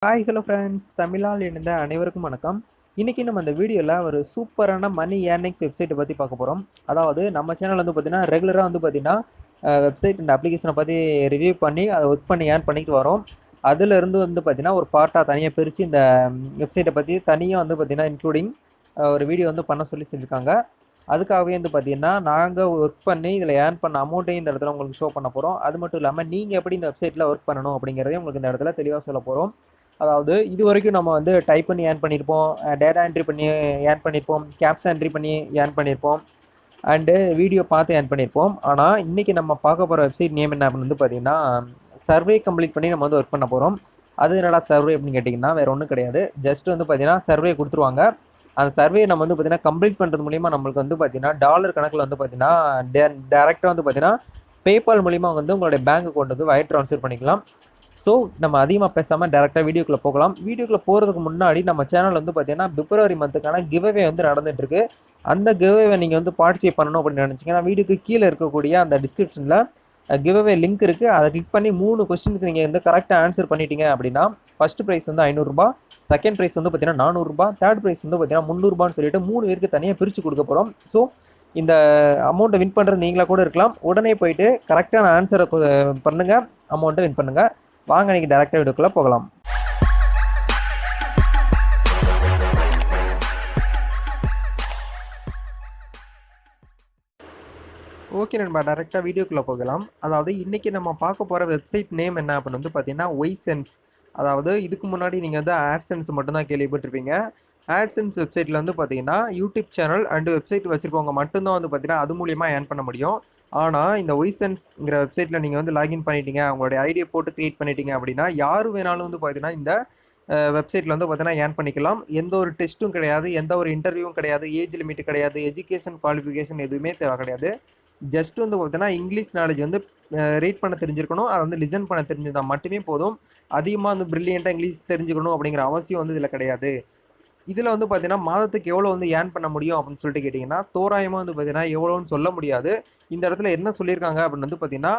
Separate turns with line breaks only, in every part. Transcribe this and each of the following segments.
Hi hello friends, தமிழால் இணைந்த அனைவருக்கும் வணக்கம். இன்றைக்கி நம்ம இந்த வீடியோவில் ஒரு சூப்பரான மணி ஏர்னிங்ஸ் வெப்சைட்டை பற்றி பார்க்க போகிறோம். அதாவது நம்ம சேனல் வந்து பார்த்திங்கன்னா ரெகுலராக வந்து பார்த்திங்கன்னா வெப்சைட் அண்ட் அப்ளிகேஷனை பற்றி ரிவ்யூ பண்ணி அதை ஒர்க் பண்ணி ஏர்ன் பண்ணிட்டு வரோம். அதிலிருந்து வந்து பார்த்திங்கன்னா ஒரு பார்ட்டாக தனியாக பிரித்து இந்த வெப்சைட்டை பற்றி தனியாக வந்து பார்த்திங்கன்னா இன்க்ளூடிங் ஒரு வீடியோ வந்து பண்ண சொல்லி செஞ்சுருக்காங்க. அதுக்காகவே வந்து பார்த்திங்கன்னா நாங்கள் ஒர்க் பண்ணி இதில் ஏர்ன் பண்ண அமௌண்ட்டையும் இந்த இடத்துல உங்களுக்கு ஷோ பண்ண போகிறோம். அது மட்டும் இல்லாமல் நீங்கள் எப்படி இந்த வெப்சைட்டில் ஒர்க் பண்ணணும் அப்படிங்கிறதையும் உங்களுக்கு இந்த இடத்துல தெளிவாக சொல்ல போகிறோம். அதாவது இது வரைக்கும் நம்ம வந்து டைப் பண்ணி ஏர்ன் பண்ணியிருப்போம், டேட்டா என்ட்ரி பண்ணி ஏர்ன் பண்ணியிருப்போம், கேப்ஸ் என்ட்ரி பண்ணி ஏர்ன் பண்ணியிருப்போம், அண்டு வீடியோ பார்த்து ஏர்ன் பண்ணியிருப்போம். ஆனால் இன்றைக்கி நம்ம பார்க்க போகிற வெப்சைட் நேம் என்ன அப்படின்னு வந்து பார்த்திங்கன்னா சர்வே கம்ப்ளீட் பண்ணி நம்ம வந்து ஒர்க் பண்ண போகிறோம். அது என்னடா சர்வே அப்படின்னு கேட்டிங்கன்னா வேறு ஒன்றும் கிடையாது. ஜஸ்ட் வந்து பார்த்திங்கன்னா சர்வே கொடுத்துருவாங்க. அந்த சர்வே நம்ம வந்து பார்த்திங்கன்னா கம்ப்ளீட் பண்ணுறது மூலிமா நம்மளுக்கு வந்து பார்த்திங்கன்னா டாலர் கணக்கில் வந்து பார்த்திங்கன்னா டேரெக்டாக வந்து பார்த்திங்கன்னா பேபால் மூலிமா வந்து உங்களுடைய பேங்க் அக்கௌண்ட்டுக்கு வயர் ட்ரான்ஸ்ஃபர் பண்ணிக்கலாம். ஸோ நம்ம அதிகமாக பேசாமல் டேரெக்டாக வீடியோக்குள்ளே போகலாம். வீடியோக்குள்ளே போகிறதுக்கு முன்னாடி நம்ம சேனல் வந்து பார்த்திங்கன்னா பிப்ரவரி மந்த்துக்கான கிவ்அவே வந்து நடந்துகிட்ருக்கு. அந்த கிவ்அவே நீங்கள் வந்து பார்ட்டிசிபேட் பண்ணணும் அப்படின்னு நினச்சிங்கன்னா வீடியோக்கு கீழே இருக்கக்கூடிய அந்த டிஸ்கிரிப்ஷனில் கிவ்அவே லிங்க் இருக்குது. அதை கிளிக் பண்ணி 3 கொஸ்டினுக்கு நீங்கள் வந்து கரெக்டாக ஆன்சர் பண்ணிட்டீங்க அப்படின்னா ஃபஸ்ட் ப்ரைஸ் வந்து ₹500, செகண்ட் ப்ரைஸ் வந்து பார்த்திங்கன்னா ₹400, தேர்ட் ப்ரைஸ் வந்து பார்த்திங்கன்னா ₹300 சொல்லிட்டு 3 பேருக்கு தனியாக பிரித்து கொடுக்க போகிறோம். ஸோ இந்த அமௌண்ட்டை வின் பண்ணுறது நீங்களாக கூட இருக்கலாம். உடனே போயிட்டு கரெக்டான ஆன்சரை பண்ணுங்கள், அமௌண்ட்டை வின் பண்ணுங்கள். வாங்க நீங்கள் டேரெக்டாக வீடியோக்குள்ளே போகலாம். ஓகே நண்பா, டேரெக்டாக வீடியோக்குள்ளே போகலாம். அதாவது இன்றைக்கி நம்ம பார்க்க போகிற வெப்சைட் நேம் என்ன அப்படின்னு வந்து பார்த்தீங்கன்னா ஒய்சென்ஸ். அதாவது இதுக்கு முன்னாடி நீங்கள் வந்து ஆட்சென்ஸ் மட்டும்தான் கேள்விப்பட்டிருப்பீங்க. ஆட்சென்ஸ் வெப்சைட்டில் வந்து பார்த்தீங்கன்னா யூடியூப் சேனல் அண்டு வெப்சைட் வச்சுருக்கவங்க மட்டும்தான் வந்து பார்த்தீங்கன்னா அது மூலிமா ஏர்ன் பண்ண முடியும். ஆனால் இந்த ஒய்சென்ஸ்ங்கிற வெப்சைட்டில் நீங்கள் வந்து லாகின் பண்ணிட்டீங்க, உங்களுடைய ஐடியை போட்டு க்ரியேட் பண்ணிட்டீங்க அப்படின்னா யார் வேணாலும் வந்து பார்த்தீங்கன்னா இந்த வெப்சைட்டில் வந்து பார்த்தீங்கன்னா ஏர்ன் பண்ணிக்கலாம். எந்த ஒரு டெஸ்ட்டும் கிடையாது, எந்த ஒரு இன்டர்வியூவும் கிடையாது, ஏஜ் லிமிட் கிடையாது, எஜுகேஷன் குவாலிஃபிகேஷன் எதுவுமே தேவை கிடையாது. ஜஸ்ட் வந்து பார்த்தீங்கன்னா இங்கிலீஷ் நாலேஜ் வந்து ரீட் பண்ண தெரிஞ்சிருக்கணும், அதை வந்து லிசன் பண்ண தெரிஞ்சிருந்தால் மட்டுமே போதும். அதிகமாக வந்து ப்ரில்லியண்ட்டாக இங்கிலீஷ் தெரிஞ்சுக்கணும் அப்படிங்கிற அவசியம் வந்து இதில் கிடையாது. இதில் வந்து பார்த்தீங்கன்னா மாதத்துக்கு எவ்வளோ வந்து ஏர்ன் பண்ண முடியும் அப்படின்னு சொல்லிட்டு கேட்டிங்கன்னா தோராயமாக வந்து பார்த்தீங்கன்னா எவ்வளோன்னு சொல்ல முடியாது. இந்த இடத்துல என்ன சொல்லியிருக்காங்க அப்படின்னு வந்து பார்த்தீங்கன்னா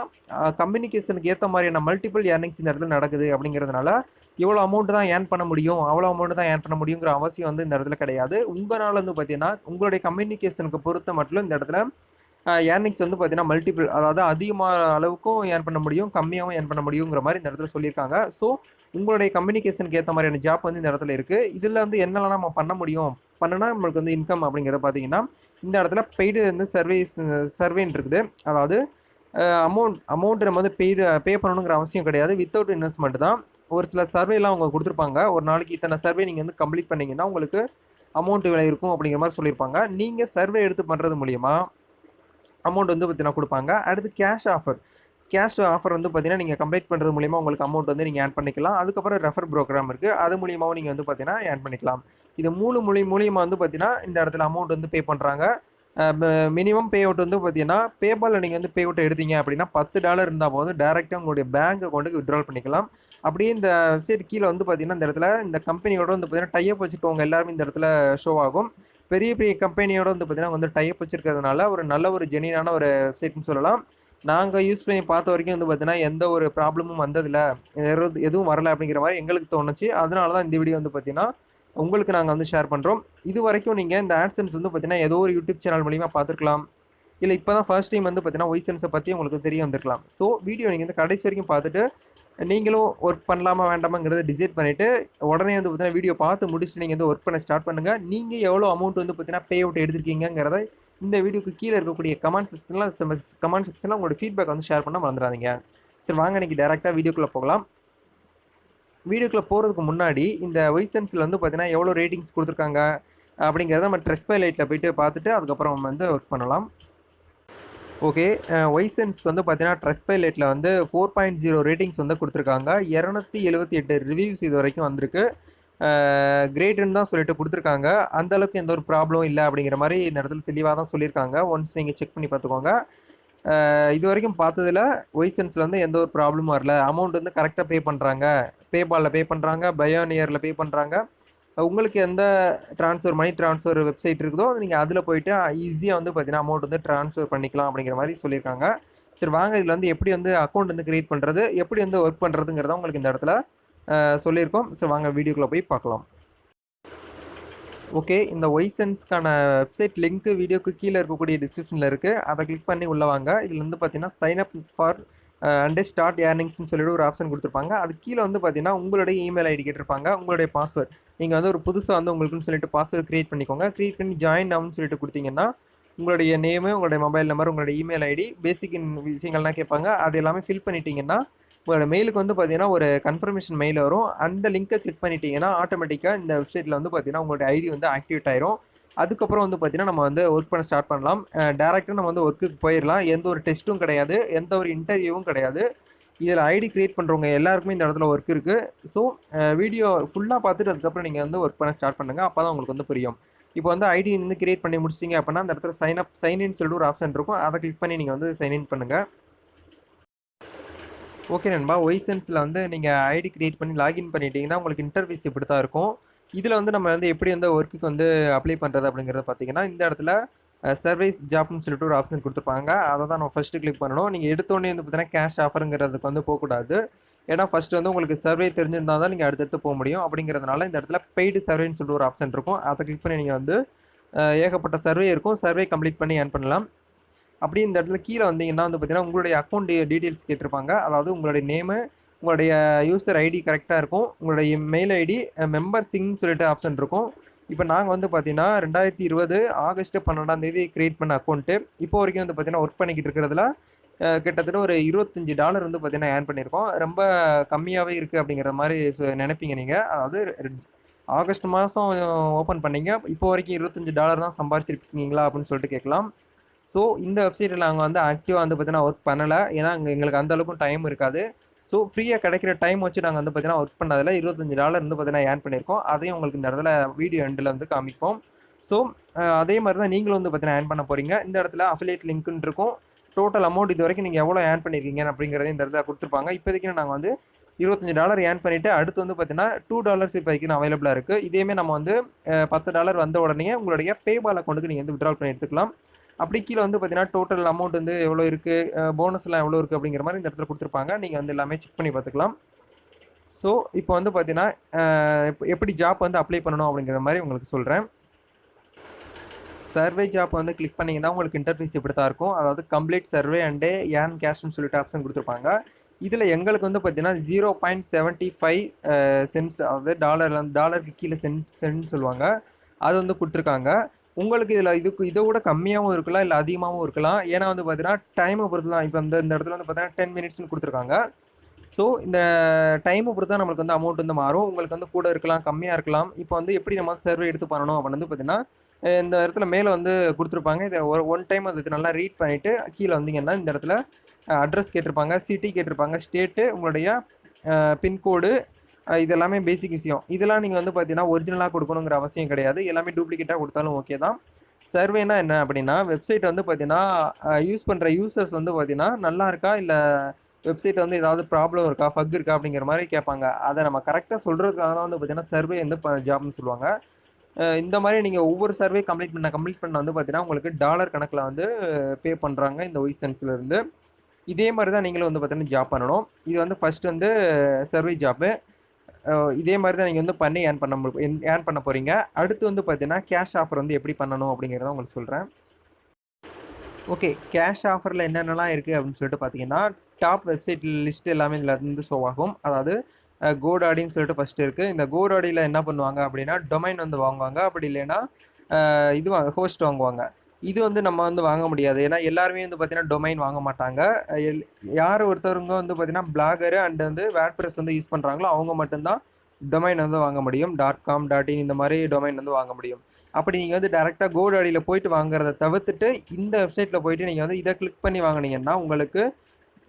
கம்யூனிகேஷனுக்கு ஏற்ற மாதிரியான மல்டிபிள் ஏர்னிங்ஸ் இந்த இடத்துல நடக்குது அப்படிங்கிறதுனால இவ்வளோ அமௌண்ட் தான் ஏர்ன் பண்ண முடியும், அவ்வளோ அமௌண்ட் தான் ஏர்ன் பண்ண முடியுங்கிற அவசியம் வந்து இந்த இடத்துல கிடையாது. உங்களால் வந்து பார்த்தீங்கன்னா உங்களுடைய கம்யூனிகேஷனுக்கு பொறுத்த மட்டும் இந்த இடத்துல ஏர்னிங்ஸ் வந்து பார்த்தீங்கன்னா மல்டிபிள், அதாவது அதிகமான அளவுக்கும் ஏர்ன் பண்ண முடியும், கம்மியாகவும் ஏர்ன் பண்ண முடியுங்கிற மாதிரி இந்த இடத்துல சொல்லியிருக்காங்க. ஸோ உங்களுடைய கம்யூனிகேஷனுக்கு ஏற்ற மாதிரியான ஜாப் வந்து இந்த இடத்துல இருக்குது. இதில் வந்து என்னெல்லாம் நம்ம பண்ண முடியும், பண்ணுனா நம்மளுக்கு வந்து இன்கம் அப்படிங்கிறத பார்த்தீங்கன்னா இந்த இடத்துல பெய்டு வந்து சர்வேன்னு இருக்குது. அதாவது அமௌண்ட் நம்ம வந்து பே பண்ணணுங்கிற அவசியம் கிடையாது. வித்தவுட் இன்வெஸ்ட்மெண்ட் தான். ஒரு சில சர்வேலாம் அவங்க கொடுத்துருப்பாங்க. ஒரு நாளைக்கு இத்தனை சர்வே நீங்கள் வந்து கம்ப்ளீட் பண்ணிங்கன்னா உங்களுக்கு அமௌண்ட் இவ்வளோ இருக்கும் அப்படிங்கிற மாதிரி சொல்லியிருப்பாங்க. நீங்கள் சர்வே எடுத்து பண்ணுறது மூலிமா அமௌண்ட் வந்து பார்த்தீங்கன்னா கொடுப்பாங்க. அடுத்து கேஷ் ஆஃபர் வந்து பார்த்தீங்கன்னா நீங்கள் கம்ப்ளீட் பண்ணுறது மூலிமா உங்களுக்கு அமௌண்ட் வந்து நீங்கள் ஏர்ன் பண்ணிக்கலாம். அதுக்கப்புறம் ரெஃபர் ப்ரோக்ராம் இருக்குது, அது மூலியமாகவும் நீங்கள் வந்து பார்த்தீங்கன்னா ஏர்ன் பண்ணிக்கலாம். இது மூலியமாக வந்து பார்த்தீங்கன்னா இந்த இடத்துல அமௌண்ட் வந்து பே பண்ணுறாங்க. மினிமம் பே அவுட் வந்து பார்த்தீங்கன்னா பேபாலில் நீங்கள் வந்து பே அவுட் எடுத்தீங்க அப்படின்னா $10 இருந்தால் போதும், டேரெக்டாக உங்களுடைய பேங்க் அக்கௌண்ட்டுக்கு வித்ட்ரால் பண்ணிக்கலாம். அப்படியே இந்த வெப்சைட் கீழே வந்து பார்த்தீங்கன்னா இந்த இடத்துல இந்த கம்பெனியோட வந்து பார்த்தீங்கன்னா டைப் வச்சுக்கவங்க எல்லாருமே இந்த இடத்துல ஷோ ஆகும். பெரிய பெரிய கம்பெனியோட வந்து பார்த்தீங்கன்னா வந்து டைப் வச்சிருக்கிறதுனால ஒரு நல்ல ஒரு ஜெனியூனான ஒரு வெப்சைட்னு சொல்லலாம். நாங்கள் யூஸ் பண்ணி பார்த்த வரைக்கும் வந்து பார்த்தீங்கன்னா எந்த ஒரு ப்ராப்ளமும் வந்ததில்லை, எதுவும் வரலை அப்படிங்கிற மாதிரி எங்களுக்கு தோணுச்சு. அதனால தான் இந்த வீடியோ வந்து பார்த்தீங்கன்னா உங்களுக்கு நாங்கள் வந்து ஷேர் பண்ணுறோம். இது வரைக்கும் நீங்கள் இந்த ஆட்சென்ஸ் வந்து பார்த்தீங்கன்னா ஏதோ ஒரு யூடியூப் சேனல் மூலிமா பார்த்துருக்கலாம், இல்லை இப்போ தான் ஃபர்ஸ்ட் டைம் வந்து பார்த்தீங்கன்னா ஒய்சென்ஸை பற்றி உங்களுக்கு தெரிய வந்திருக்கலாம். ஸோ வீடியோ நீங்கள் வந்து கடைசி வரைக்கும் பார்த்துட்டு நீங்களும் ஒர்க் பண்ணலாமா வேண்டாமாங்கிறத டிசைட் பண்ணிவிட்டு உடனே வந்து பார்த்தீங்கன்னா வீடியோ பார்த்து முடிச்சுட்டு நீங்கள் வந்து ஒர்க் பண்ண ஸ்டார்ட் பண்ணுங்கள். நீங்கள் எவ்வளோ அமௌண்ட் வந்து பார்த்தீங்கன்னா பே அவுட் எடுத்திருக்கீங்கிறத இந்த வீடியோக்கு கீழே இருக்கக்கூடிய கமெண்ட் செக்ஷனில் உங்களோட ஃபீட்பேக் வந்து ஷேர் பண்ண மறந்துடாதீங்க. சரி, வாங்க இன்றைக்கி டேரெக்டாக வீடியோக்குள்ளே போகலாம். வீடியோக்குள்ளே போகிறதுக்கு முன்னாடி இந்த ஒய்சென்ஸில் வந்து பார்த்தீங்கன்னா எவ்வளோ ரேட்டிங்ஸ் கொடுத்துருக்காங்க அப்படிங்கிறத நம்ம Trustpilotல போய்ட்டு பார்த்துட்டு அதுக்கப்புறம் நம்ம வந்து ஒர்க் பண்ணலாம். ஓகே, ஒய்சென்ஸ்க்கு வந்து பார்த்தீங்கன்னா Trustpilotல வந்து 4.0 ரேட்டிங்ஸ் வந்து கொடுத்துருக்காங்க. 278 ரிவ்யூஸ் இது வரைக்கும் வந்திருக்கு. கிரேட்டுன்னு தான் சொல்லிட்டு கொடுத்துருக்காங்க. அந்தளவுக்கு எந்த ஒரு ப்ராப்ளம் இல்லை அப்படிங்கிற மாதிரி இந்த இடத்துல தெளிவாக தான் சொல்லியிருக்காங்க. ஒன்ஸ் நீங்கள் செக் பண்ணி பார்த்துக்கோங்க. இது வரைக்கும் பார்த்ததில் ஒய்சென்ஸில் வந்து எந்த ஒரு ப்ராப்ளமும் வரல. அமௌண்ட் வந்து கரெக்டாக பே பண்ணுறாங்க, பேபாலில் பே பண்ணுறாங்க, பயோனியரில் பே பண்ணுறாங்க. உங்களுக்கு எந்த மணி ட்ரான்ஸ்ஃபர் வெப்சைட் இருக்குதோ நீங்கள் அதில் போய்ட்டு ஈஸியாக வந்து பார்த்தீங்கன்னா அமௌண்ட் வந்து ட்ரான்ஸ்ஃபர் பண்ணிக்கலாம் அப்படிங்கிற மாதிரி சொல்லியிருக்காங்க. சரி, வாங்க இதில் வந்து எப்படி வந்து அக்கௌண்ட் வந்து க்ரியேட் பண்ணுறது, எப்படி வந்து ஒர்க் பண்ணுறதுங்கிறத உங்களுக்கு இந்த இடத்துல சொல்லியிருக்கோம். ஸோ வாங்க வீடியோக்குள்ளே போய் பார்க்கலாம். ஓகே, இந்த ஒய்சென்ஸ்க்கான வெப்சைட் லிங்க்கு வீடியோக்கு கீழே இருக்கக்கூடிய டிஸ்கிரிப்ஷனில் இருக்குது. அதை கிளிக் பண்ணி உள்ளே வாங்க. இதில் வந்து பார்த்தீங்கன்னா sign up for and start ஏர்னிங்ஸ்னு சொல்லிட்டு ஒரு ஆப்ஷன் கொடுத்துருப்பாங்க. அது கீழே வந்து பார்த்தீங்கன்னா உங்களுடைய இமெயில் ஐடி கேட்டிருப்பாங்க, உங்களுடைய பாஸ்வேர்ட். நீங்கள் வந்து ஒரு புதுசாக வந்து உங்களுக்குன்னு சொல்லிட்டு பாஸ்வேர்ட் க்ரியேட் பண்ணிக்கோங்க. க்ரியேட் பண்ணி ஜாயின் ஆகும்னு சொல்லிட்டு கொடுத்தீங்கன்னா உங்களுடைய நேமு, உங்களுடைய மொபைல் நம்பர், உங்களுடைய இமெயில் ஐடி, பேசிக் விஷயங்கள்லாம் கேட்பாங்க. அது எல்லாமே ஃபில் பண்ணிட்டீங்கன்னா உங்களோட மெயிலுக்கு வந்து பார்த்தீங்கன்னா ஒரு கன்ஃபர்மேஷன் மெயில் வரும். அந்த லிங்கை கிளிக் பண்ணிட்டீங்கன்னா ஆட்டோமேட்டிக்காக இந்த வெப்சைட்டில் வந்து பார்த்தீங்கன்னா உங்களுடைய ஐடி வந்து ஆக்டிவேட் ஆயிரும். அதுக்கப்புறம் வந்து பார்த்தீங்கன்னா நம்ம வந்து ஒர்க் பண்ண ஸ்டார்ட் பண்ணலாம். டேரெக்டாக நம்ம வந்து ஒர்க்குக்கு போயிடலாம். எந்த ஒரு டெஸ்ட்டும் கிடையாது, எந்த ஒரு இன்டர்வியூவும் கிடையாது. இதில் ஐடி கிரியேட் பண்ணுறவங்க எல்லாருக்குமே இந்த இடத்துல ஒர்க் இருக்குது. ஸோ வீடியோ ஃபுல்லாக பார்த்துட்டு அதுக்கப்புறம் நீங்கள் வந்து ஒர்க் பண்ண ஸ்டார்ட் பண்ணுங்கள். அப்போ தான் உங்களுக்கு வந்து புரியும். இப்போ வந்து ஐடி வந்து கிரியேட் பண்ணி முடிச்சிட்டிங்க அப்படின்னா அந்த இடத்துல சைன் இன் சொல்லிட்டு ஒரு ஆப்ஷன் இருக்கும். அதை கிளிக் பண்ணி நீங்கள் வந்து சைன் இன் பண்ணுங்கள். ஓகே நண்பா, ஒய்சென்ஸில் வந்து நீங்கள் ஐடி கிரியேட் பண்ணி லாகின் பண்ணிட்டீங்கன்னா உங்களுக்கு இன்டர்ஃபேஸ் இப்படி தான் இருக்கும். இதில் வந்து நம்ம வந்து எப்படி வந்து ஒர்க்குக்கு வந்து அப்ளை பண்ணுறது அப்படிங்கிறத பார்த்தீங்கன்னா இந்த இடத்துல சர்வீஸ் ஜாப்னு சொல்லிட்டு ஒரு ஆப்ஷன் கொடுத்துருப்பாங்க. அதை தான் நம்ம ஃபஸ்ட்டு கிளிக் பண்ணணும். நீங்கள் எடுத்தோடனே வந்து பார்த்தீங்கன்னா கேஷ் ஆஃபருங்கிறதுக்கு வந்து போகக்கூடாது. ஏன்னா ஃபஸ்ட்டு வந்து உங்களுக்கு சர்வே தெரிஞ்சிருந்தால் தான் நீங்கள் அடுத்தடுத்து போக முடியும். அப்படிங்கிறதுனால இந்த இடத்துல பெய்டு சர்வேன்னு சொல்லிட்டு ஒரு ஆப்ஷன் இருக்கும். அதை கிளிக் பண்ணி நீங்கள் வந்து ஏகப்பட்ட சர்வே இருக்கும். சர்வே கம்ப்ளீட் பண்ணி ஏர்ன் பண்ணலாம். அப்படி இந்த இடத்துல கீழே வந்தீங்கன்னா வந்து பார்த்தீங்கன்னா உங்களுடைய அக்கௌண்ட் டீட்டெயில்ஸ் கேட்டிருப்பாங்க. அதாவது உங்களுடைய நேமு, உங்களுடைய யூசர் ஐடி கரெக்டாக இருக்கும். உங்களுடைய மெயில் ஐடி, மெம்பர் சிங்னு சொல்லிட்டு ஆப்ஷன் இருக்கும். இப்போ நாங்கள் வந்து பார்த்தீங்கன்னா 2020 ஆகஸ்ட் 12 கிரியேட் பண்ண அக்கௌண்ட்டு. இப்போ வரைக்கும் வந்து பார்த்தீங்கன்னா ஒர்க் பண்ணிக்கிட்டு இருக்கிறதுல கிட்டத்தட்ட ஒரு $25 வந்து பார்த்தீங்கன்னா ஏர்ன் பண்ணியிருக்கோம். ரொம்ப கம்மியாகவே இருக்குது அப்படிங்கிற மாதிரி நினைப்பீங்க நீங்கள். அதாவது ஆகஸ்ட் மாதம் ஓப்பன் பண்ணீங்க, இப்போ வரைக்கும் $25 தான் சம்பாரிச்சிருக்கீங்களா அப்படின்னு சொல்லிட்டு கேட்கலாம். ஸோ இந்த வெப்சைட்டில் நாங்கள் வந்து ஆக்டிவாக வந்து பார்த்தீங்கன்னா ஒர்க் பண்ணலை. ஏன்னா அங்கே எங்களுக்கு அந்தளவுக்கும் டைம் இருக்காது. ஸோ ஃப்ரீயாக கிடைக்கிற டைம் வச்சு நாங்கள் வந்து பார்த்தீங்கன்னா ஒர்க் பண்ணதில் $25 வந்து பார்த்தீங்கன்னா ஏர்ன் பண்ணியிருக்கோம். அதையும் உங்களுக்கு இந்த இடத்துல வீடியோ எண்டில் வந்து காமிப்போம். ஸோ அதே மாதிரி தான் நீங்களும் வந்து பார்த்தீங்கன்னா ஏர்ன் பண்ண போகிறீங்க. இந்த இடத்துல அஃபிலியேட் லிங்க்னு இருக்கும். டோட்டல் அமௌண்ட் இது வரைக்கும் நீங்கள் எவ்வளோ ஏர்ன் பண்ணியிருக்கீங்க அப்படிங்கிறதையும் இந்த இடத்துல கொடுத்துருப்பாங்க. இப்போதைக்கு நாங்கள் வந்து $25 ஏர்ன் பண்ணிவிட்டு அடுத்து வந்து பார்த்தீங்கன்னா $2 இப்போதைக்கு அவைலபிளாக இருக்குது. இதேமே நம்ம வந்து $10 வந்த உடனே உங்களுடைய பேபால் அக்கௌண்ட்டுக்கு நீங்கள் வந்து விட்ரால் பண்ணி எடுத்துக்கலாம். அப்படி கீழே வந்து பார்த்தீங்கன்னா டோட்டல் அமௌண்ட் வந்து எவ்வளோ இருக்குது, போனஸ்லாம் எவ்வளோ இருக்குது அப்படிங்கிற மாதிரி இந்த இடத்துல கொடுத்துருப்பாங்க. நீங்கள் வந்து எல்லாமே செக் பண்ணி பார்த்துக்கலாம். ஸோ இப்போ வந்து பார்த்தீங்கன்னா எப்படி ஜாப் வந்து அப்ளை பண்ணணும் அப்படிங்கிற மாதிரி உங்களுக்கு சொல்கிறேன். சர்வே ஜாப் வந்து கிளிக் பண்ணிங்கன்னா உங்களுக்கு இன்டர்ஃபேஸ் இப்படி தான் இருக்கும். அதாவது கம்ப்ளீட் சர்வே அண்டு ஏர்ன் கேஷ்னு சொல்லிட்டு ஆப்ஷன் கொடுத்துருப்பாங்க. இதில் எங்களுக்கு வந்து பார்த்தீங்கன்னா 0.75 சென்ட்ஸ், அதாவது டாலருக்கு கீழே சென்ட் சொல்லுவாங்க, அது வந்து கொடுத்துருக்காங்க. உங்களுக்கு இதில் இதை விட கம்மியாகவும் இருக்கலாம், இல்லை அதிகமாகவும் இருக்கலாம். ஏன்னா வந்து பார்த்தீங்கன்னா டைமை பொறுத்து தான். இப்போ இந்த இடத்துல வந்து பார்த்தீங்கன்னா 10 மினிட்ஸ்னு கொடுத்துருக்காங்க. ஸோ இந்த டைமை பொறுத்து தான் நம்மளுக்கு வந்து அமௌண்ட் வந்து மாறும். உங்களுக்கு வந்து கூட இருக்கலாம், கம்மியாக இருக்கலாம். இப்போ வந்து எப்படி நம்ம சர்வே எடுத்து பண்ணணும் அப்படின்னு வந்து பார்த்தீங்கன்னா இந்த இடத்துல மேலே வந்து கொடுத்துருப்பாங்க. இதை ஒன் டைம் அதுக்கு நல்லா ரீட் பண்ணிவிட்டு கீழே வந்தீங்கன்னா இந்த இடத்துல அட்ரஸ் கேட்டிருப்பாங்க, சிட்டி கேட்டிருப்பாங்க, ஸ்டேட்டு, உங்களுடைய பின்கோடு, இது எல்லாமே பேசிக் விஷயம். இதெல்லாம் நீங்கள் வந்து பார்த்தீங்கன்னா ஒரிஜினலாக கொடுக்கணுங்கிற அவசியம் கிடையாது. எல்லாமே டூப்ளிகேட்டாக கொடுத்தாலும் ஓகே தான். சர்வேனா என்ன அப்படின்னா வெப்சைட் வந்து பார்த்தீங்கன்னா யூஸ் பண்ணுற யூசர்ஸ் வந்து பார்த்தீங்கன்னா நல்லா இருக்கா, இல்லை வெப்சைட் வந்து ஏதாவது ப்ராப்ளம் இருக்கா, ஃபக் இருக்கா அப்படிங்கிற மாதிரி கேட்பாங்க. அதை நம்ம கரெக்டாக சொல்கிறதுக்காக தான் வந்து பார்த்தீங்கன்னா சர்வே வந்து ஜாப்னு சொல்லுவாங்க. இந்த மாதிரி நீங்கள் ஒவ்வொரு சர்வே கம்ப்ளீட் பண்ண வந்து பார்த்தீங்கன்னா உங்களுக்கு டாலர் கணக்கில் வந்து பே பண்ணுறாங்க இந்த ஒய்சென்ஸ்லேருந்து. இதே மாதிரி தான் நீங்களும் வந்து பார்த்தீங்கன்னா ஜாப் பண்ணணும். இது வந்து ஃபஸ்ட்டு வந்து சர்வே ஜாப்பு. இதே மாதிரி தான் நீங்கள் வந்து பண்ணி ஏர்ன் பண்ண போகிறீங்க. அடுத்து வந்து பார்த்தீங்கன்னா கேஷ் ஆஃபர் வந்து எப்படி பண்ணணும் அப்படிங்கிறத உங்களுக்கு சொல்கிறேன். ஓகே, கேஷ் ஆஃபரில் என்னென்னலாம் இருக்குது அப்படின்னு சொல்லிட்டு பார்த்தீங்கன்னா டாப் வெப்சைட் லிஸ்ட் எல்லாமே இதில் வந்து ஷோ ஆகும். அதாவது கோடாடின்னு சொல்லிட்டு ஃபஸ்ட்டு இருக்குது. இந்த கோடாடியில் என்ன பண்ணுவாங்க அப்படின்னா டொமைன் வந்து வாங்குவாங்க. அப்படி இல்லைன்னா ஹோஸ்ட் வாங்குவாங்க. இது வந்து நம்ம வந்து வாங்க முடியாது. ஏன்னா எல்லாருமே வந்து பார்த்தீங்கன்னா டொமைன் வாங்க மாட்டாங்க. யார் ஒருத்தவங்க வந்து பார்த்தீங்கன்னா பிளாகரு அண்ட் வந்து வேர்ட்பிரஸ் வந்து யூஸ் பண்ணுறாங்களோ அவங்க மட்டும்தான் டொமைன் வந்து வாங்க முடியும். .com .in இந்த மாதிரி டொமைன் வந்து வாங்க முடியும். அப்படி நீங்கள் வந்து டேரெக்டாக கோடாடியில் போயிட்டு வாங்குறத தவிர்த்துட்டு இந்த வெப்சைட்டில் போயிட்டு நீங்கள் வந்து இதை கிளிக் பண்ணி வாங்கினீங்கன்னா உங்களுக்கு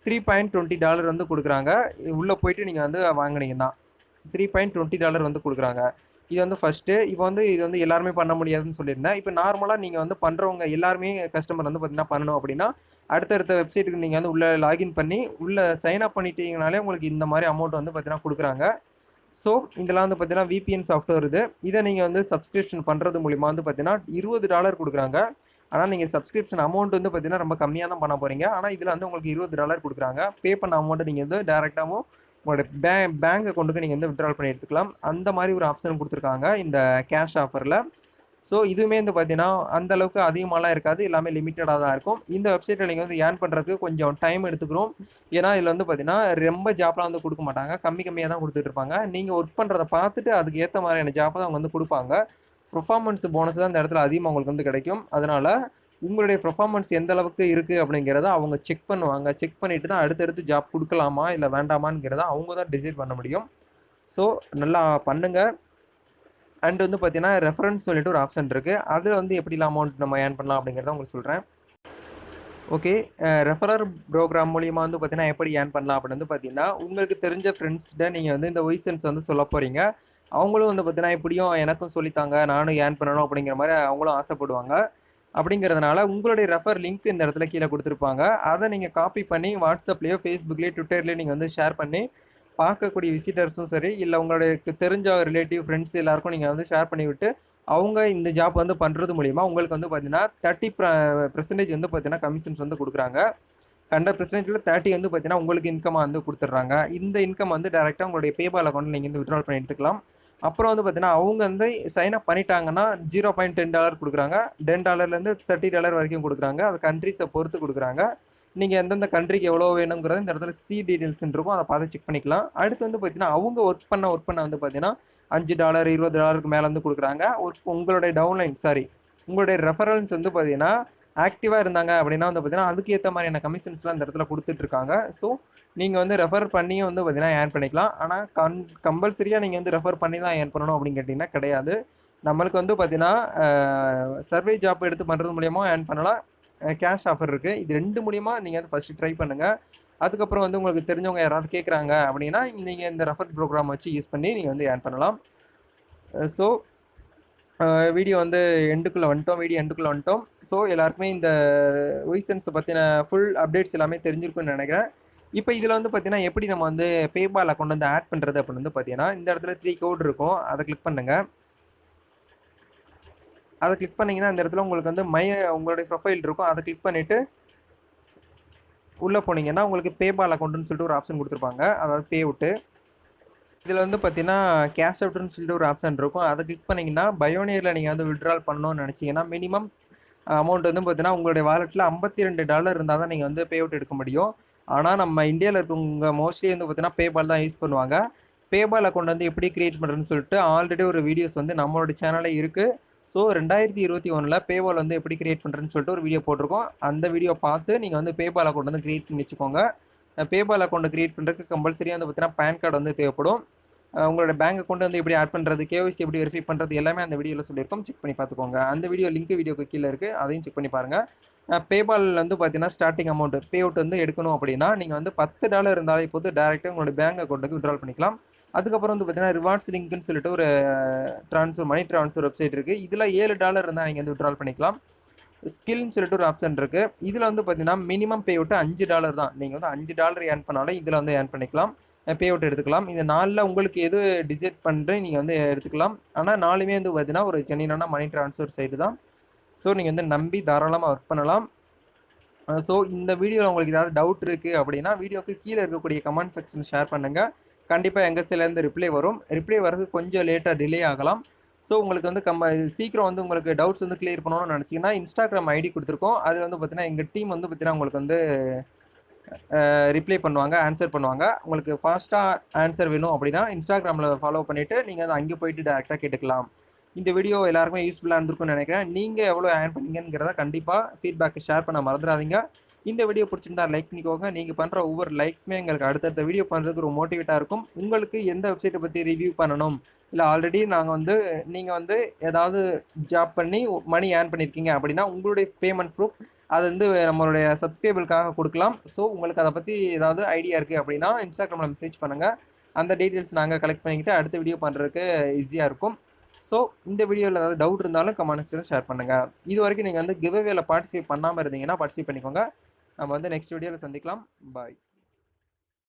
$3.20 வந்து கொடுக்குறாங்க. உள்ளே போயிட்டு நீங்கள் வந்து வாங்கினீங்கன்னா $3.20 வந்து கொடுக்குறாங்க. இது வந்து ஃபஸ்ட்டு. இப்போ வந்து இது வந்து எல்லாருமே பண்ண முடியாதுன்னு சொல்லியிருந்தேன். இப்போ நார்மலாக நீங்கள் வந்து பண்ணுறவங்க எல்லாருமே கஸ்டமர் வந்து பார்த்தீங்கன்னா பண்ணணும் அப்படின்னா அடுத்தடுத்த வெப்சைட்டுக்கு நீங்கள் வந்து உள்ளே லாகின் பண்ணி உள்ளே சைன் அப் பண்ணிட்டீங்கனாலே உங்களுக்கு இந்த மாதிரி அமௌண்ட் வந்து பார்த்தீங்கன்னா கொடுக்குறாங்க. ஸோ இதெல்லாம் வந்து பார்த்தீங்கன்னா VPN சாஃப்ட்வேர் இது. இதை நீங்கள் வந்து சப்ஸ்கிரிப்ஷன் பண்ணுறது மூலிமா வந்து பார்த்தீங்கன்னா $20 கொடுக்குறாங்க. ஆனால் நீங்கள் சப்ஸ்கிரிப்ஷன் அமௌண்ட் வந்து பார்த்தீங்கன்னா ரொம்ப கம்மியாக தான் பண்ண போகிறீங்க. ஆனால் இதில் வந்து உங்களுக்கு $20 கொடுக்குறாங்க. பே பண்ண அமௌண்ட்டை நீங்கள் வந்து டேரெக்டாகவும் உங்களோட பேங்க் அக்கௌண்ட்டுக்கு நீங்கள் வந்து வித்ட்ரால் பண்ணி எடுத்துக்கலாம். அந்த மாதிரி ஒரு ஆப்ஷன் கொடுத்துருக்காங்க இந்த கேஷ் ஆஃபரில். ஸோ இதுவுமே வந்து பார்த்தீங்கன்னா அந்த அளவுக்கு அதிகமாகலாம் இருக்காது, எல்லாமே லிமிட்டடாக தான் இருக்கும். இந்த வெப்சைட்டில் நீங்கள் வந்து ஏர்ன் பண்ணுறதுக்கு கொஞ்சம் டைம் எடுத்துக்கிறோம். ஏன்னா இதில் வந்து பார்த்தீங்கன்னா ரொம்ப ஜாப்லாம் வந்து கொடுக்க மாட்டாங்க, கம்மியாக தான் கொடுத்துட்டு இருப்பாங்க. நீங்கள் ஒர்க் பண்ணுறத பார்த்துட்டு அதுக்கு ஏற்ற மாதிரியான ஜாப்பை தான் அவங்க வந்து கொடுப்பாங்க. பெர்ஃபார்மன்ஸ் போனஸ் தான் இந்த இடத்துல அதிகமாக உங்களுக்கு வந்து கிடைக்கும். அதனால உங்களுடைய பெர்ஃபார்மன்ஸ் எந்த அளவுக்கு இருக்குது அப்படிங்கிறத அவங்க செக் பண்ணுவாங்க. செக் பண்ணிட்டு தான் அடுத்தடுத்து ஜாப் கொடுக்கலாமா இல்லை வேண்டாமாங்கிறத அவங்க தான் டிசைட் பண்ண முடியும். ஸோ நல்லா பண்ணுங்கள். அண்ட் வந்து பார்த்தீங்கன்னா ரெஃபரன்ஸ் சொல்லிட்டு ஒரு ஆப்ஷன் இருக்குது. அதில் வந்து எப்படிலாம் அமௌண்ட் நம்ம ஏர்ன் பண்ணலாம் அப்படிங்கிறத உங்களுக்கு சொல்கிறேன். ஓகே, ரெஃபரர் ப்ரோக்ராம் மூலியமாக வந்து பார்த்தீங்கன்னா எப்படி ஏர்ன் பண்ணலாம் அப்படின்னு வந்து பார்த்தீங்கன்னா, உங்களுக்கு தெரிஞ்ச ஃப்ரெண்ட்ஸ்கிட்ட நீங்கள் வந்து இந்த ஒய்சன்ஸ் வந்து சொல்ல போகிறீங்க. அவங்களும் வந்து பார்த்தீங்கன்னா எப்படியும் எனக்கும் சொல்லித்தாங்க, நானும் ஏர்ன் பண்ணணும் அப்படிங்கிற மாதிரி அவங்களும் ஆசைப்படுவாங்க. அப்படிங்கிறதுனால உங்களுடைய ரெஃபர் லிங்க் இந்த இடத்துல கீழே கொடுத்துருப்பாங்க. அதை நீங்கள் காப்பி பண்ணி வாட்ஸ்அப்லேயோ ஃபேஸ்புக்லேயோ ட்விட்டர்லேயோ நீங்கள் வந்து ஷேர் பண்ணி பார்க்கக்கூடிய விசிட்டர்ஸும் சரி, இல்லை உங்களுக்கு தெரிஞ்ச ரிலேட்டிவ் ஃப்ரெண்ட்ஸ் எல்லாருக்கும் நீங்கள் வந்து ஷேர் பண்ணி விட்டு அவங்க இந்த ஜாப் வந்து பண்ணுறது மூலிமா உங்களுக்கு வந்து பார்த்தீங்கன்னா 30% வந்து பார்த்தீங்கன்னா கமிஷன்ஸ் வந்து கொடுக்குறாங்க. 100%ல் 30 வந்து பார்த்தீங்கன்னா உங்களுக்கு இன்கமாக வந்து கொடுத்துட்றாங்க. இந்த இன்கம் வந்து டேரெக்டாக உங்களுடைய பேபால் அக்கௌண்ட்டில் நீங்கள் வந்து வித்ட்ரால் பண்ணி எடுத்துக்கலாம். அப்புறம் வந்து பார்த்தீங்கன்னா அவங்க வந்து சைன் அப் பண்ணிட்டாங்கன்னா $0.10 கொடுக்குறாங்க. $10லேருந்து $30 வரைக்கும் கொடுக்குறாங்க. அது கண்ட்ரிஸை பொறுத்து கொடுக்குறாங்க. நீங்கள் எந்தெந்த கண்ட்ரிக்கு எவ்வளோ வேணுங்கிறத இந்த இடத்துல டீடைல்ஸ்ன்னு இருக்கும், அதை பார்த்து செக் பண்ணிக்கலாம். அடுத்து வந்து பார்த்தீங்கன்னா அவங்க ஒர்க் பண்ண வந்து பார்த்தீங்கன்னா $5 $20க்கு மேலே வந்து கொடுக்குறாங்க. உங்களுடைய உங்களுடைய ரெஃபரன்ஸ் வந்து பார்த்தீங்கன்னா ஆக்டிவாக இருந்தாங்க அப்படின்னா வந்து பார்த்தீங்கன்னா அதுக்கு ஏற்ற மாதிரியான கமிஷன்ஸ்லாம் இந்த இடத்துல கொடுத்துட்ருக்காங்க. ஸோ நீங்கள் வந்து ரெஃபர் பண்ணியும் வந்து பார்த்தீங்கன்னா ஏர்ன் பண்ணிக்கலாம். ஆனால் கம்பல்சரியாக நீங்கள் வந்து ரெஃபர் பண்ணி தான் ஏர்ன் பண்ணணும் அப்படின்னு கேட்டிங்கன்னா கிடையாது. நம்மளுக்கு வந்து பார்த்தீங்கன்னா சர்வே ஜாப் எடுத்து பண்ணுறது மூலியமாக ஏர்ன் பண்ணலாம். கேஷ் ஆஃபர் இருக்குது. இது 2 மூலியமா நீங்கள் வந்து ஃபஸ்ட்டு ட்ரை பண்ணுங்கள். அதுக்கப்புறம் வந்து உங்களுக்கு தெரிஞ்சவங்க யாராவது கேட்குறாங்க அப்படின்னா நீங்கள் இந்த ரெஃபர் ப்ரோக்ராம் வச்சு யூஸ் பண்ணி நீங்கள் வந்து ஏர்ன் பண்ணலாம். ஸோ வீடியோ வந்து எண்டுக்குள்ளே வந்துட்டோம். ஸோ எல்லாருக்குமே இந்த ஒய்சன்ஸை பற்றின ஃபுல் அப்டேட்ஸ் எல்லாமே தெரிஞ்சிருக்குன்னு நினைக்கிறேன். இப்போ இதில் வந்து பார்த்தீங்கன்னா எப்படி நம்ம வந்து பேபால் அக்கௌண்ட் வந்து ஆட் பண்ணுறது அப்படின்னு வந்து பார்த்தீங்கன்னா இந்த இடத்துல 3 கோட் இருக்கும், அதை கிளிக் பண்ணுங்கள். அதை கிளிக் பண்ணிங்கன்னா அந்த இடத்துல உங்களுக்கு வந்து உங்களுடைய ப்ரொஃபைல் இருக்கும். அதை கிளிக் பண்ணிவிட்டு உள்ளே போனீங்கன்னா உங்களுக்கு பேபால் அக்கௌண்ட்டுன்னு சொல்லிட்டு ஒரு ஆப்ஷன் கொடுத்துருப்பாங்க, அதாவது பே அவுட்டு. இதில் வந்து பார்த்தீங்கன்னா கேஷ் அவுட்டுன்னு சொல்லிட்டு ஒரு ஆப்ஷன் இருக்கும். அதை கிளிக் பண்ணிங்கன்னா பயோனியரில் நீங்கள் வந்து வித்ட்ரால் பண்ணணும்னு நினச்சிங்கன்னா மினிமம் அமௌண்ட் வந்து பார்த்தீங்கன்னா உங்களுடைய வாலெட்டில் $52 இருந்தால் தான் நீங்கள் வந்து பே அவுட் எடுக்க முடியும். ஆனால் நம்ம இந்தியாவில் இருக்கவங்க மோஸ்ட்லி வந்து பார்த்தீங்கன்னா பேபால் தான் யூஸ் பண்ணுவாங்க. பேபால் அக்கௌண்ட் வந்து எப்படி க்ரியேட் பண்ணுறதுன்னு சொல்லிட்டு ஆல்ரெடி ஒரு வீடியோஸ் வந்து நம்மளோட சேனலில் இருக்குது. ஸோ 2021 பேபால் வந்து எப்படி கிரியேட் பண்ணுறேன்னு சொல்லிட்டு ஒரு வீடியோ போட்டிருக்கோம். அந்த வீடியோ பார்த்து நீங்கள் வந்து பேபால் அக்கௌண்ட் வந்து கிரியேட் பண்ணி வச்சுக்கோங்க. பேபால் அக்கௌண்ட் கிரியேட் பண்ணுறதுக்கு கம்பல்சரியாக வந்து பார்த்தீங்கன்னா பேன் கார்டு வந்து தேவைப்படும். உங்களோட பேங்க் அக்கௌண்ட் வந்து எப்படி ஆட் பண்ணுறது, கேஒய்சி எப்படி வெரிஃபை பண்ணுறது எல்லாமே அந்த வீடியோவில் சொல்லியிருக்கோம். செக் பண்ணி பார்த்துக்கோங்க. அந்த வீடியோக்கு கீழே இருக்குது, அதையும் செக் பண்ணி பாருங்கள். பேபால் வந்து பார்த்தீங்கன்னா ஸ்டார்டிங் அமௌண்ட் பே அவுட் வந்து எடுக்கணும் அப்படின்னா நீங்கள் வந்து $10 இருந்தாலே இப்போது டேரெக்டாக உங்களோட பேங்க் அக்கௌண்ட்டுக்கு வித்ட்ரால் பண்ணிக்கலாம். அதுக்கப்புறம் வந்து பார்த்தீங்கன்னா ரிவார்ட்ஸ் லிங்க்னு சொல்லிட்டு ஒரு மணி ட்ரான்ஸ்ஃபர் வெப்சைட் இருக்குது. இதில் $7 இருந்தால் நீங்கள் வந்து வித்ட்ரால் பண்ணிக்கலாம். ஸ்கில்னு சொல்லிட்டு ஒரு ஆப்ஷன் இருக்குது. இதில் வந்து பார்த்தீங்கன்னா மினிமம் பே அவுட்டு $5 தான். நீங்கள் வந்து $5 ஏர்ன் பண்ணாலும் இதில் வந்து ஏர்ன் பண்ணிக்கலாம், பே அவுட் எடுத்துக்கலாம். இந்த 4ல் உங்களுக்கு எது டிசைட் பண்ணுறது நீங்கள் வந்து எடுத்துக்கலாம். ஆனால் 4மே வந்து பார்த்தீங்கன்னா ஒரு ஜென்யூனான மணி ட்ரான்ஸ்ஃபர் சைட்டு தான். ஸோ நீங்கள் வந்து நம்பி தாராளமாக ஒர்க் பண்ணலாம். ஸோ இந்த வீடியோவில் உங்களுக்கு ஏதாவது டவுட் இருக்குது அப்படின்னா வீடியோக்கு கீழே இருக்கக்கூடிய கமெண்ட் செக்ஷன் ஷேர் பண்ணுங்கள். கண்டிப்பாக எங்கள் சைட்லேருந்து ரிப்ளை வரும். ரிப்ளை வரதுக்கு கொஞ்சம் லேட்டாக டிலே ஆகலாம். ஸோ உங்களுக்கு வந்து சீக்கிரம் வந்து உங்களுக்கு டவுட்ஸ் வந்து கிளியர் பண்ணணும்னு நினச்சிங்கன்னா இன்ஸ்டாகிராம் ஐடி கொடுத்துருக்கோம். அதில் வந்து பார்த்தீங்கன்னா எங்கள் டீம் வந்து பார்த்தீங்கன்னா உங்களுக்கு வந்து ரிப்ளை பண்ணுவாங்க, ஆன்சர் பண்ணுவாங்க. உங்களுக்கு ஃபாஸ்ட்டாக ஆன்சர் வேணும் அப்படின்னா இன்ஸ்டாகிராமில் ஃபாலோ பண்ணிவிட்டு நீங்கள் வந்து அங்கே போயிட்டு டேரெக்டாக கேட்டுக்கலாம். இந்த வீடியோ எல்லாருக்குமே யூஸ்ஃபுல்லாக இருந்திருக்கும்னு நினைக்கிறேன். நீங்கள் எவ்வளோ ஏர்ன் பண்ணீங்கிறத கண்டிப்பாக ஃபீட்பேக்கை ஷேர் பண்ண மறந்துடாதீங்க. இந்த வீடியோ பிடிச்சிருந்தா லைக் பண்ணிக்கோங்க. நீங்கள் பண்ணுற ஒவ்வொரு லைக்ஸுமே எங்களுக்கு அடுத்தடுத்த வீடியோ பண்ணுறதுக்கு ஒரு மோட்டிவேட்டாக இருக்கும். உங்களுக்கு எந்த வெப்சைட்டை பற்றி ரிவ்யூ பண்ணணும், இல்லை ஆல்ரெடி நீங்கள் வந்து ஏதாவது ஜாப் பண்ணி மணி ஏர்ன் பண்ணியிருக்கீங்க அப்படின்னா உங்களுடைய பேமெண்ட் ப்ரூஃப் அது வந்து நம்மளுடைய சப்ஸ்கிரைபருக்காக கொடுக்கலாம். ஸோ உங்களுக்கு அதை பற்றி ஏதாவது ஐடியா இருக்குது அப்படின்னா இன்ஸ்டாகிராமில் மெசேஜ் பண்ணுங்கள். அந்த டீட்டெயில்ஸ் நாங்கள் கலெக்ட் பண்ணிக்கிட்டு அடுத்த வீடியோ பண்ணுறதுக்கு ஈஸியாக இருக்கும். ஸோ இந்த வீடியோவில் ஏதாவது டவுட் இருந்தாலும் கமெண்ட் செக்ஷனில் ஷேர் பண்ணுங்கள். இது வரைக்கும் நீங்கள் வந்து கிவ்அவேல பார்ட்டிசிபேட் பண்ணாமல் இருந்தீங்கன்னா பார்ட்டிசிபேட் பண்ணிக்கோங்க. நம்ம வந்து நெக்ஸ்ட் வீடியோவில் சந்திக்கலாம். பாய்.